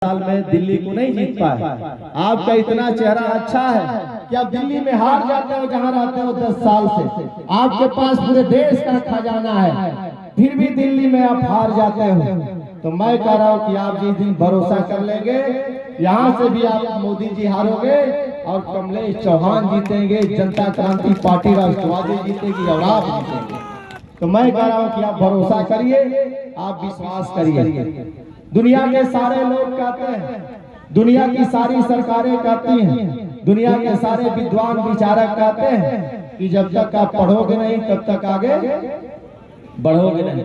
साल में दिल्ली को नहीं जीत पाए। आपका इतना चेहरा अच्छा है कि आप दिल्ली में हार जाते हो जहां रहते हो 10 साल से। आपके पास पूरे देश का खजाना है, फिर भी दिल्ली में आप हार जाते हो। तो मैं कह रहा हूं कि आप जिस दिन भरोसा कर लेंगे, यहाँ से भी आप मोदी जी हारोगे और कमलेश चौहान जीतेंगे, जनता क्रांति पार्टी राष्ट्रवादी जीतेगी और आप जीतेंगे। तो मैं कह रहा हूं कि आप भरोसा करिए, आप विश्वास करिए। दुनिया के सारे लोग कहते हैं, दुनिया की सारी सरकारें कहती हैं, दुनिया के सारे विद्वान विचारक कहते हैं कि जब तक आप पढ़ोगे नहीं तब तक आगे बढ़ोगे नहीं।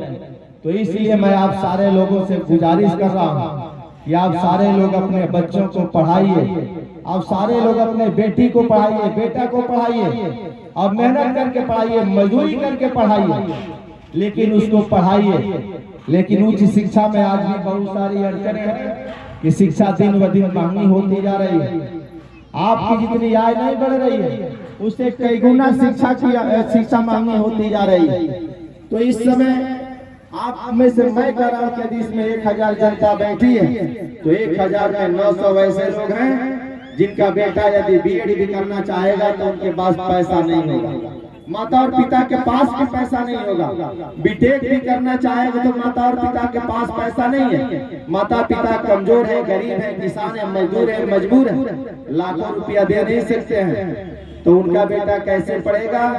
तो इसलिए मैं आप सारे लोगों से गुजारिश कर रहा हूं कि आप सारे लोग अपने बच्चों को पढ़ाइए, आप सारे लोग अपने बेटी को पढ़ाइए, बेटा को पढ़ाइए और मेहनत करके पढ़ाइए, मजदूरी करके पढ़ाइए, लेकिन उसको पढ़ाइए। लेकिन उच्च शिक्षा में आज भी बहुत सारी अड़चनें हैं कि शिक्षा दिन ब दिन महंगी होती जा रही है। आपकी जितनी आय नहीं बढ़ रही है, उससे कई गुना शिक्षा महंगी होती जा रही है। तो इस समय आप में से मैं कह रहा हूँ कि यदि इसमें 1000 जनता बैठी है तो 1000 में 900 ऐसे लोग हैं जिनका बेटा यदि बीएड भी करना चाहेगा तो उनके पास पैसा नहीं होगा, माता और पिता के पास भी पैसा नहीं होगा। बीटेक भी करना चाहेगा तो माता और पिता के पास पैसा नहीं है, माता पिता कमजोर है, गरीब है, किसान है, मजदूर है, मजबूर है, लाखों रुपया दे नहीं सकते हैं, तो उनका बेटा कैसे पढ़ेगा?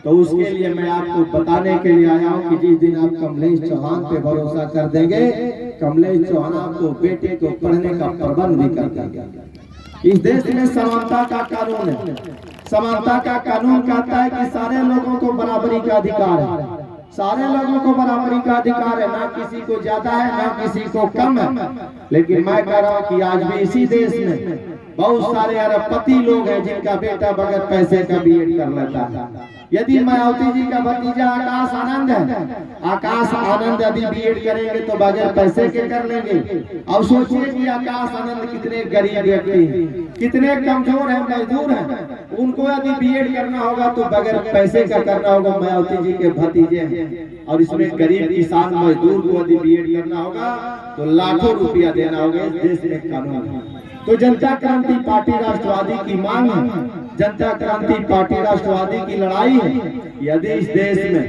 तो उसके लिए मैं आपको बताने के लिए आया हूं कि जिस दिन आप कमलेश चौहान पे भरोसा कर देंगे, कमलेश चौहान आपको बेटे को पढ़ने का प्रबंध भी कर देंगे। इस देश में समानता का कानून है, समानता का कानून कहता है कि सारे लोगों को बराबरी का अधिकार है, सारे लोगों को बराबरी का अधिकार है, ना किसी को ज्यादा है ना किसी को कम है। लेकिन मैं कह रहा हूँ कि आज भी इसी देश में बहुत सारे अरबपति लोग हैं जिनका बेटा बगैर पैसे का बीएड कर लेता है। यदि मायावती जी का भतीजा आकाश आनंद है, आकाश आनंद यदि बीएड करेंगे तो बगैर पैसे के कर लेंगे। अब सोचिए कि आकाश आनंद कितने गरीब व्यक्ति हैं, कितने कमजोर हैं, मजदूर हैं, उनको यदि बीएड करना होगा तो बगैर पैसे का करना होगा। मायावती जी के भतीजे हैं और इसमें गरीब किसान मजदूर को यदि बीएड करना होगा तो लाखों रुपया देना होगा। इस देश में कानून है। तो जनता क्रांति पार्टी राष्ट्रवादी की मांग है, जनता क्रांति पार्टी राष्ट्रवादी की लड़ाई है। यदि इस देश में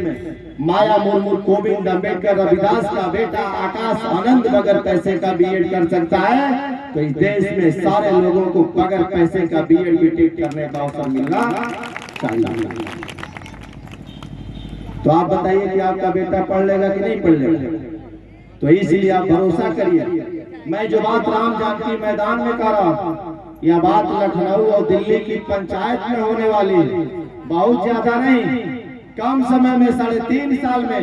माया मुर्मू, गोविंद अम्बेडकर, रविदास का बेटा आकाश आनंद बगैर पैसे का बीएड कर सकता है, तो इस देश में सारे लोगों को बगैर पैसे का बीएड बीटेक करने का अवसर मिलना चाहिए। तो आप बताइए कि आपका बेटा पढ़ लेगा कि नहीं पढ़ लेगा? तो इसलिए आप भरोसा करिए। मैं जो बात राम जानकी मैदान में कर रहा हूँ, यह बात लखनऊ और दिल्ली की पंचायत में होने वाली है। बहुत ज्यादा नहीं, कम समय में 3.5 साल में